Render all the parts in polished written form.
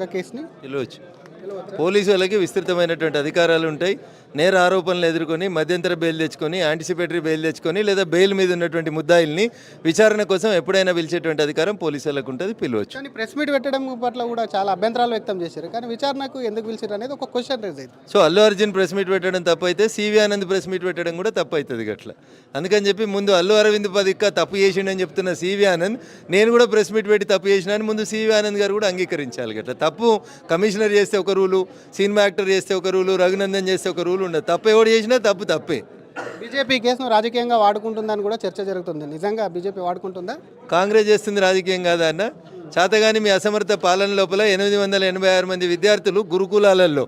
దొంగ కేసుని? పిలవచ్చు. పోలీసు వాళ్ళకి విస్తృతమైనటువంటి అధికారాలు ఉంటాయి. నేర ఆరోపణలు ఎదుర్కొని మధ్యంతర బెయిల్ తెచ్చుకొని, యాంటిసిపేటరీ బెయిల్ తెచ్చుకొని, లేదా బెయిల్ మీద ఉన్నటువంటి ముద్దాయిల్ని విచారణ కోసం ఎప్పుడైనా పిలిచేటువంటి అధికారం పోలీసు వాళ్ళకు ఉంటుంది, పిలవచ్చు. కానీ ప్రెస్ మీట్ పెట్టడం పట్ల కూడా చాలా అభ్యంతరాలు వ్యక్తం చేశారు. కానీ విచారణకు ఎందుకు పిలిచారు అనేది ఒక క్వశ్చన్ రేజ్ అయింది. So Allu Arjun press meet పెట్టడం తప్పు అయితే సివి ఆనంద్ ప్రెస్ మీట్ పెట్టడం కూడా తప్పు అవుతుంది గట్ల. అందుకని చెప్పి ముందు అల్లు అరవింద్ పదిక్క తప్పు చేసిండని చెప్తున్న సివి ఆనంద్, నేను కూడా ప్రెస్ మీట్ పెట్టి తప్పు చేసిన అని ముందు సివి ఆనంద్ గారు కూడా అంగీకరించాలి. గట్ల తప్పు కమిషనర్ చేస్తే ఒక రూలు, సినిమా యాక్టర్ చేస్తే ఒక రూలు, రఘునందన్ చేస్తే ఒక రూలు ఉండదు. తప్పు ఎవరు చేసినా తప్పు తప్పే. బీజేపీ కేసును రాజకీయంగా వాడుకుంటుందని కూడా చర్చ జరుగుతుంది. నిజంగా బీజేపీ వాడుకుంటుందా? కాంగ్రెస్ చేస్తుంది రాజకీయం కాదా అన్న? చేతగాని మీ అసమర్థ పాలన లోపల 886 మంది విద్యార్థులు గురుకులాలలో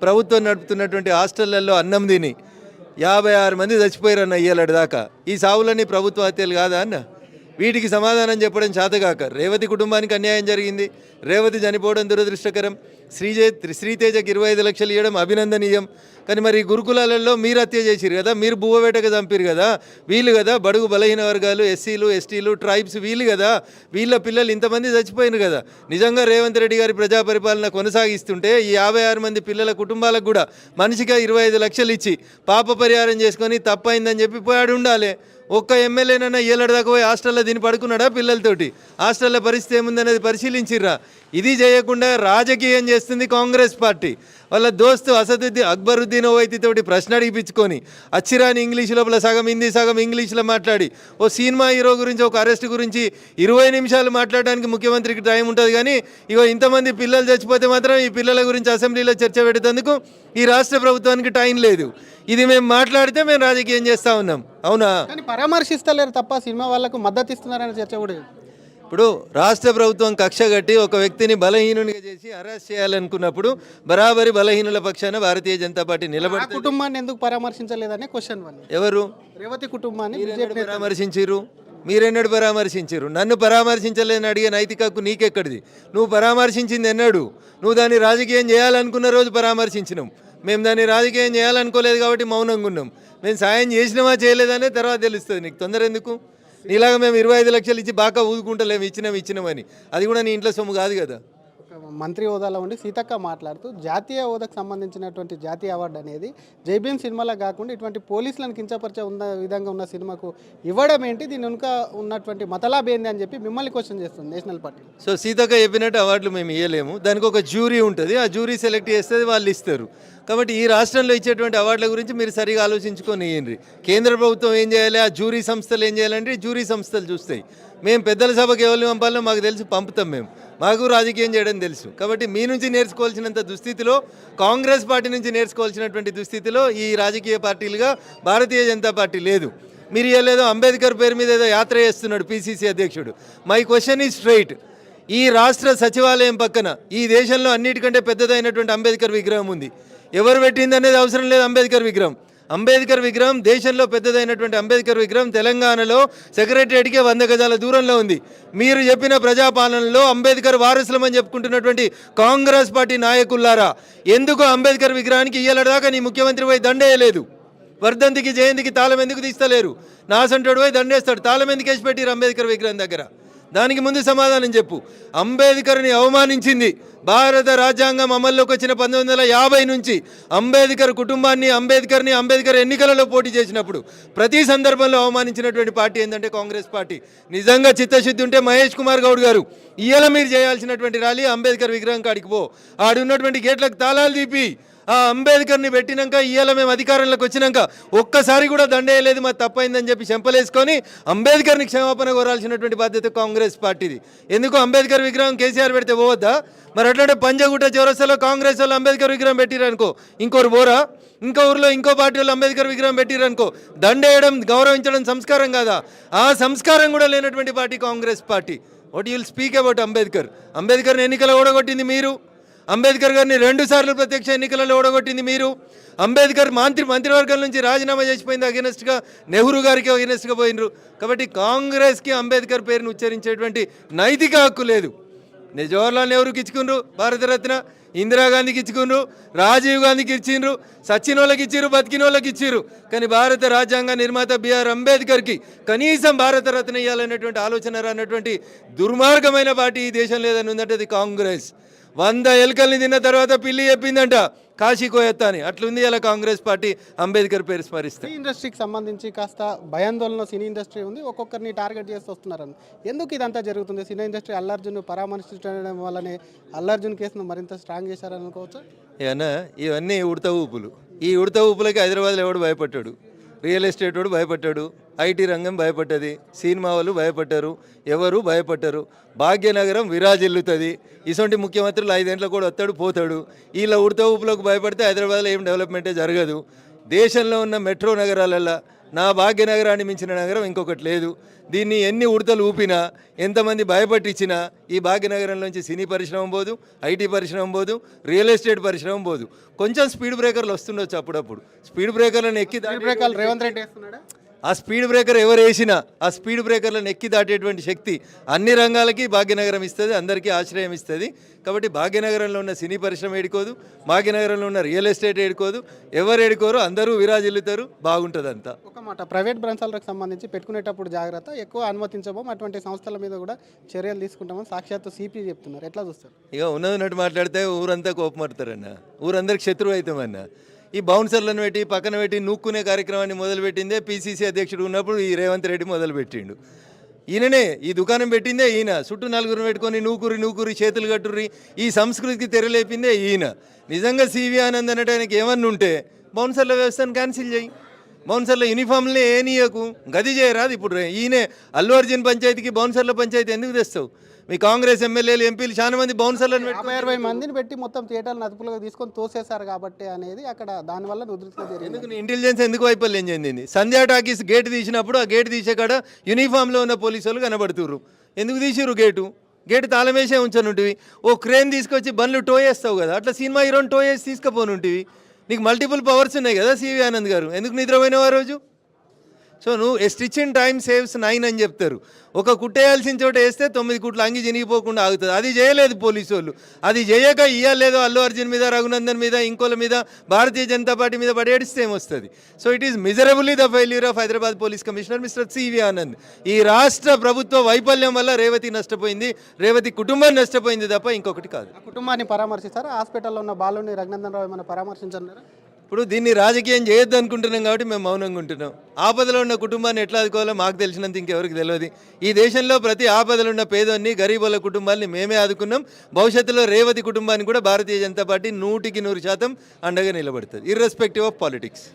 ప్రభుత్వం నడుపుతున్నటువంటి హాస్టళ్లలో అన్నం తిని 56 మంది చచ్చిపోయారన్న ఇయ్యాలటి దాకా. ఈ సావులన్నీ ప్రభుత్వ హత్యలు కాదా అన్న? వీటికి సమాధానం చెప్పడం చేతగాక రేవతి కుటుంబానికి అన్యాయం జరిగింది. రేవతి చనిపోవడం దురదృష్టకరం. శ్రీతేజకి 25 లక్షలు ఇవ్వడం అభినందనీయం. కానీ మరి గురుకులాలలో మీరు హత్య చేసిరు కదా, మీరు బువ్వవేటగా చంపారు కదా, వీళ్ళు కదా బడుగు బలహీన వర్గాలు, ఎస్సీలు, ఎస్టీలు, ట్రైబ్స్ వీళ్ళు కదా, వీళ్ళ పిల్లలు ఇంతమంది చచ్చిపోయినారు కదా. నిజంగా రేవంత్ రెడ్డి గారి ప్రజా పరిపాలన కొనసాగిస్తుంటే ఈ 56 మంది పిల్లల కుటుంబాలకు కూడా మనిషిగా 25 లక్షలు ఇచ్చి పాప పరిహారం చేసుకొని తప్పైందని చెప్పి పోయాడు ఉండాలి. ఒక్క ఎమ్మెల్యేనన్నా ఏళ్ళ దాకా పోయి హాస్టల్లో దీన్ని పడుకున్నాడా పిల్లలతోటి? హాస్టల్లో పరిస్థితి ఏముందనేది పరిశీలించిర్రా? ఇది చేయకుండా రాజకీయం చేస్తుంది కాంగ్రెస్ పార్టీ. వాళ్ళ దోస్తు అక్బరుద్దీన్ ఓవైతీ తోటి ప్రశ్న అడిగిపించుకొని అచ్చిరాని ఇంగ్లీష్ లోపల సగం హిందీ సగం ఇంగ్లీష్లో మాట్లాడి ఓ సినిమా హీరో గురించి ఒక అరెస్ట్ గురించి 20 నిమిషాలు మాట్లాడడానికి ముఖ్యమంత్రికి టైం ఉంటుంది. కానీ ఇగో ఇంతమంది పిల్లలు చచ్చిపోతే మాత్రం ఈ పిల్లల గురించి అసెంబ్లీలో చర్చ పెట్టేందుకు ఈ రాష్ట్ర ప్రభుత్వానికి టైం లేదు. ఇది మేము మాట్లాడితే మేము రాజకీయం చేస్తూ ఉన్నాం. అవునా? కానీ పరామర్శిస్తలేరు తప్ప సినిమా వాళ్ళకు మద్దతు ఇస్తున్నారనే చర్చ కూడా. ఇప్పుడు రాష్ట్ర ప్రభుత్వం కక్ష కట్టి ఒక వ్యక్తిని బలహీనునిగా చేసి అరెస్ట్ చేయాలనుకున్నప్పుడు బరాబరి బలహీనుల పక్షాన భారతీయ జనతా పార్టీ నిలబడి కుటుంబాన్ని ఎందుకు పరామర్శించలేదనే క్వశ్చన్ వన్. ఎవరు? రేవతి కుటుంబాన్ని పరామర్శించిరు? మీరెన్నడు పరామర్శించారు? నన్ను పరామర్శించలేని అడిగే నైతిక హక్కు నీకెక్కడిది? నువ్వు పరామర్శించింది ఎన్నడు? నువ్వు దాన్ని రాజకీయం చేయాలనుకున్న రోజు పరామర్శించినాం. మేము దాన్ని రాజకీయం చేయాలనుకోలేదు కాబట్టి మౌనంగా ఉన్నాం. మేము సాయం చేసినామా చేయలేదనే తర్వాత తెలుస్తుంది. నీకు తొందర ఎందుకు? నీలాగా మేము 25 లక్షలు ఇచ్చి బాగా ఊదుకుంటలేము ఇచ్చినామని. అది కూడా నీ ఇంట్లో సొమ్ము కాదు కదా. మంత్రి హోదాలో ఉండి సీతక్క మాట్లాడుతూ జాతీయ హోదాకు సంబంధించినటువంటి జాతీయ అవార్డు అనేది జైభీమ్ సినిమాలో కాకుండా ఇటువంటి పోలీసులను కించపరిచే ఉన్న విధంగా ఉన్న సినిమాకు ఇవ్వడం ఏంటి? దీని వెనుక ఉన్నటువంటి మతలాభ ఏంది అని చెప్పి మిమ్మల్ని క్వశ్చన్ చేస్తుంది నేషనల్ పార్టీ. సో సీతక్క చెప్పినట్టు అవార్డులు మేము ఇవ్వలేము. దానికి ఒక జ్యూరీ ఉంటుంది. ఆ జ్యూరీ సెలెక్ట్ చేస్తే వాళ్ళు ఇస్తారు. కాబట్టి ఈ రాష్ట్రంలో ఇచ్చేటువంటి అవార్డుల గురించి మీరు సరిగా ఆలోచించుకొని ఇవ్వండి. కేంద్ర ప్రభుత్వం ఏం చేయాలి, ఆ జ్యూరీ సంస్థలు ఏం చేయాలంటే జ్యూరీ సంస్థలు చూస్తాయి. మేము పెద్దల సభకు ఎవరిని పంపాలో మాకు తెలుసు, పంపుతాం. మాకు రాజకీయం చేయడం తెలుసు. కాబట్టి మీ నుంచి నేర్చుకోవాల్సినంత దుస్థితిలో, కాంగ్రెస్ పార్టీ నుంచి నేర్చుకోవాల్సినటువంటి దుస్థితిలో ఈ రాజకీయ పార్టీలుగా భారతీయ జనతా పార్టీ లేదు. మీరు ఏదో అంబేద్కర్ పేరు మీద ఏదో యాత్ర చేస్తున్నాడు పిసిసి అధ్యక్షుడు. My question is straight. ఈ రాష్ట్ర సచివాలయం పక్కన ఈ దేశంలో అన్నిటికంటే పెద్దదైనటువంటి అంబేద్కర్ విగ్రహం ఉంది. ఎవరు పెట్టింది అనేది అవసరం లేదు. అంబేద్కర్ విగ్రహం దేశంలో పెద్దదైనటువంటి అంబేద్కర్ విగ్రహం తెలంగాణలో సెక్రటరియట్కే 100 గజాల దూరంలో ఉంది. మీరు చెప్పిన ప్రజాపాలనలో అంబేద్కర్ వారసులమని చెప్పుకుంటున్నటువంటి కాంగ్రెస్ పార్టీ నాయకులారా, ఎందుకు అంబేద్కర్ విగ్రహానికి ఇయ్యలదాకా నీ ముఖ్యమంత్రి పోయి దండేయలేదు? వర్ధంతికి జయంతికి తాళం ఎందుకు తీస్తలేరు? నాసంటోడు పోయి దండేస్తాడు. తాళం ఎందుకు వేసి పెట్టిరు అంబేద్కర్ విగ్రహం దగ్గర? దానికి ముందు సమాధానం చెప్పు. అంబేద్కర్ని అవమానించింది భారత రాజ్యాంగం అమల్లోకి వచ్చిన 1950 నుంచి అంబేద్కర్ కుటుంబాన్ని, అంబేద్కర్ ఎన్నికలలో పోటీ చేసినప్పుడు ప్రతి సందర్భంలో అవమానించినటువంటి పార్టీ ఏంటంటే కాంగ్రెస్ పార్టీ. నిజంగా చిత్తశుద్ధి ఉంటే మహేష్ కుమార్ గౌడ్ గారు ఇవాళ మీరు చేయాల్సినటువంటి ర్యాలీ అంబేద్కర్ విగ్రహం కాడికి పో. ఆడున్నటువంటి గేట్లకు తాళాలు తీపి ఆ అంబేద్కర్ని పెట్టినాక ఇవాళ మేము అధికారంలోకి వచ్చినాక ఒక్కసారి కూడా దండేయలేదు, మాది తప్పైందని చెప్పి చెంపలేసుకొని అంబేద్కర్ని క్షమాపణ కోరాల్సినటువంటి బాధ్యత కాంగ్రెస్ పార్టీది. ఎందుకు అంబేద్కర్ విగ్రహం కేసీఆర్ పెడితే పోవద్దా? మరి అట్లాంటి పంజగుట్ట చౌరస్తాలో కాంగ్రెస్ వాళ్ళు అంబేద్కర్ విగ్రహం పెట్టిరనుకో, ఇంకోరు పోరా? ఇంకో ఊరిలో ఇంకో పార్టీ వాళ్ళు అంబేద్కర్ విగ్రహం పెట్టిరనుకో, దండేయడం గౌరవించడం సంస్కారం కాదా? ఆ సంస్కారం కూడా లేనటువంటి party Congress party. What you will speak about అంబేద్కర్ని ఎన్నికలు ఓడగొట్టింది మీరు. అంబేద్కర్ గారిని 2 సార్లు ప్రత్యక్ష ఎన్నికలలో ఓడగొట్టింది మీరు. అంబేద్కర్ మంత్రివర్గం నుంచి రాజీనామా చేసిపోయింది అగెనెస్ట్గా, నెహ్రూ గారికి అగెనెస్ట్గా పోయినరు. కాబట్టి కాంగ్రెస్కి అంబేద్కర్ పేరును ఉచ్చరించేటువంటి నైతిక హక్కు లేదు. జవహర్లాల్ నెహ్రూకి ఇచ్చుకున్నారు భారతరత్న, ఇందిరాగాంధీకి ఇచ్చుకున్నారు, రాజీవ్ గాంధీకి ఇచ్చిండ్రు, సచిన్ వాళ్ళకి ఇచ్చిర్రు, బతికిన వాళ్ళకి ఇచ్చిర్రు. కానీ భారత రాజ్యాంగ నిర్మాత బిఆర్ అంబేద్కర్కి కనీసం భారతరత్న ఇవ్వాలనేటువంటి ఆలోచన రానటువంటి దుర్మార్గమైన పార్టీ ఈ దేశం లేదని ఉందంటే అది కాంగ్రెస్. 100 ఎలుకల్ని తిన్న తర్వాత పిల్లి చెప్పిందంట కాశీ కోయత్తా అని. అట్లుంది ఇలా కాంగ్రెస్ పార్టీ అంబేద్కర్ పేరు స్మరిస్తే. సినీ ఇండస్ట్రీకి సంబంధించి కాస్త భయాందోళన సినీ ఇండస్ట్రీ ఉంది, ఒక్కొక్కరిని టార్గెట్ చేస్తూ వస్తున్నారని. ఎందుకు ఇదంతా జరుగుతుంది? సినీ ఇండస్ట్రీ అల్లార్జున్ పరామర్శించడం వల్లనే అల్లార్జున్ కేసును మరింత స్ట్రాంగ్ చేశారని అనుకోవచ్చు. ఏమన్నా ఇవన్నీ ఉడత ఊపులు. ఈ ఉడత ఊపులకి హైదరాబాద్లో ఎవడు భయపడ్డాడు? రియల్ ఎస్టేట్ వాడు భయపడ్డాడు, ఐటీ రంగం భయపడ్డది, సినిమా వాళ్ళు భయపడ్డారు, ఎవరు భయపడ్డారు. భాగ్యనగరం విరాజిల్లుతుంది. ఇటువంటి ముఖ్యమంత్రులు 5 ఏళ్ళకు కూడా వస్తాడు పోతాడు. వీళ్ళ ఉడత ఊపులకు భయపడితే హైదరాబాద్లో ఏం డెవలప్మెంటే జరగదు. దేశంలో ఉన్న మెట్రో నగరాలల్లో నా భాగ్యనగరాన్ని మించిన నగరం ఇంకొకటి లేదు. దీన్ని ఎన్ని ఉడతలు ఊపినా, ఎంతమంది భయపట్టించినా ఈ భాగ్యనగరంలోంచి సినీ పరిశ్రమ పోదు, ఐటీ పరిశ్రమ పోదు, రియల్ ఎస్టేట్ పరిశ్రమ పోదు. కొంచెం స్పీడ్ బ్రేకర్లు వస్తుండొచ్చు అప్పుడప్పుడు. స్పీడ్ బ్రేకర్లను ఎక్కి బ్రేకర్లు రేవంత్ రెడ్డి వేస్తున్నాడా? ఆ స్పీడ్ బ్రేకర్ ఎవరు వేసినా ఆ స్పీడ్ బ్రేకర్లను ఎక్కి దాటేటువంటి శక్తి అన్ని రంగాలకి భాగ్యనగరం ఇస్తుంది, అందరికీ ఆశ్రయం ఇస్తుంది. కాబట్టి భాగ్యనగరంలో ఉన్న సినీ పరిశ్రమ ఏడుకోదు, భాగ్యనగరంలో ఉన్న రియల్ ఎస్టేట్ ఏడుకోదు, ఎవరు ఏడుకోరు, అందరూ విరాజిల్లుతారు, బాగుంటుంది అంతా. ఒక మాట, ప్రైవేట్ బ్రాంచాలకు సంబంధించి పెట్టుకునేటప్పుడు జాగ్రత్త, ఎక్కువ అనుమతించబోం, అటువంటి సంస్థల మీద కూడా చర్యలు తీసుకుంటామని సాక్షాత్తు సిపి చెప్తున్నారు. ఎట్లా చూస్తారు? ఇక ఉన్నట్టు మాట్లాడితే ఊరంతా కోపమడతారన్న, ఊరందరికి శత్రువు అవుతామన్న. ఈ బౌన్సర్లను పెట్టి పక్కన పెట్టి నూక్కునే కార్యక్రమాన్ని మొదలుపెట్టిందే పిసిసి అధ్యక్షుడు ఉన్నప్పుడు ఈ రేవంత్ రెడ్డి మొదలుపెట్టిండు. ఈయననే ఈ దుకాణం పెట్టిందే ఈయన. చుట్టూ నలుగురు పెట్టుకొని నూకూరి చేతులు కట్టుర్రి ఈ సంస్కృతికి తెరలేపిందే ఈయన. నిజంగా సివి ఆనంద్ అనడానికి ఏమన్నా ఉంటే బౌన్సర్ల వ్యవస్థను క్యాన్సిల్ చేయి, బౌన్సర్ల యూనిఫామ్లే ఏనియకు, గది చేయరాదు. ఇప్పుడు ఈయనే అల్లు అర్జున్ పంచాయతీకి బౌన్సర్ల పంచాయతీ ఎందుకు తెస్తావు? మీ కాంగ్రెస్ ఎమ్మెల్యేలు ఎంపీలు చాలా మంది బౌన్సర్లను 50-60 మందిని పెట్టి మొత్తం థియేటర్లను అదుపులోకి తీసుకొని తోసేశారు కాబట్టి అనేది అక్కడ దానివల్ల ఉధృతిగా జరిగింది. ఎందుకు ఇంటెలిజెన్స్ ఎందుకు వైఫల్యం చెందింది? సంధ్యా టాకీస్ గేట్ తీసినప్పుడు ఆ గేట్ తీసే కాడ యూనిఫామ్లో ఉన్న పోలీసు వాళ్ళు కనబడుతుర్రు. ఎందుకు తీసిర్రు? గేటు తాళం వేసే ఉంచనుంటివి. ఓ క్రేన్ తీసుకొచ్చి బండ్లు టో చేస్తావు కదా, అట్లా సినిమా హీరోని టో చేసి తీసుకుపోనుంటివి. నీకు మల్టిపుల్ పవర్స్ ఉన్నాయి కదా సివి ఆనంద్ గారు, ఎందుకు నిద్రపోయినావు ఆ రోజు? సో నువ్వు ఏ స్టిచ్ ఇన్ టైమ్ సేవ్స్ 9 అని చెప్తారు. ఒక కుట్టేయాల్సిన చోట వేస్తే 9 కుట్లు అంగి చినిగిపోకుండా ఆగుతుంది. అది చేయలేదు పోలీసు వాళ్ళు. అది చేయక ఇయ్యలేదో అల్లు అర్జున్ మీద, రఘునందన్ మీద, ఇంకోల మీద, భారతీయ జనతా పార్టీ మీద పడేడిస్తే ఏమొస్తుంది? So it is miserably the failure of Hyderabad police commissioner mister CV Anand. ఈ రాష్ట్ర ప్రభుత్వ వైఫల్యం వల్ల రేవతి నష్టపోయింది, రేవతి కుటుంబం నష్టపోయింది తప్ప ఇంకొకటి కాదు. ఆ కుటుంబాన్ని పరామర్శిస్తారా? హాస్పిటల్లో ఉన్న బాలుని రఘునందన్ రావు ఏమైనా పరామర్శించారా? ఇప్పుడు దీన్ని రాజకీయం చేయొద్దు అనుకుంటున్నాం కాబట్టి మేము మౌనంగా ఉంటున్నాం. ఆపదలో ఉన్న కుటుంబాన్ని ఎట్లా ఆదుకోవాలో మాకు తెలిసినంత ఇంకెవరికి తెలియదు. ఈ దేశంలో ప్రతి ఆపదలో ఉన్న పేదోన్ని, గరీబుల కుటుంబాన్ని మేమే ఆదుకున్నాం. భవిష్యత్తులో రేవతి కుటుంబాన్ని కూడా భారతీయ జనతా పార్టీ 100% అండగా నిలబడుతుంది, ఇర్రెస్పెక్టివ్ ఆఫ్ పాలిటిక్స్.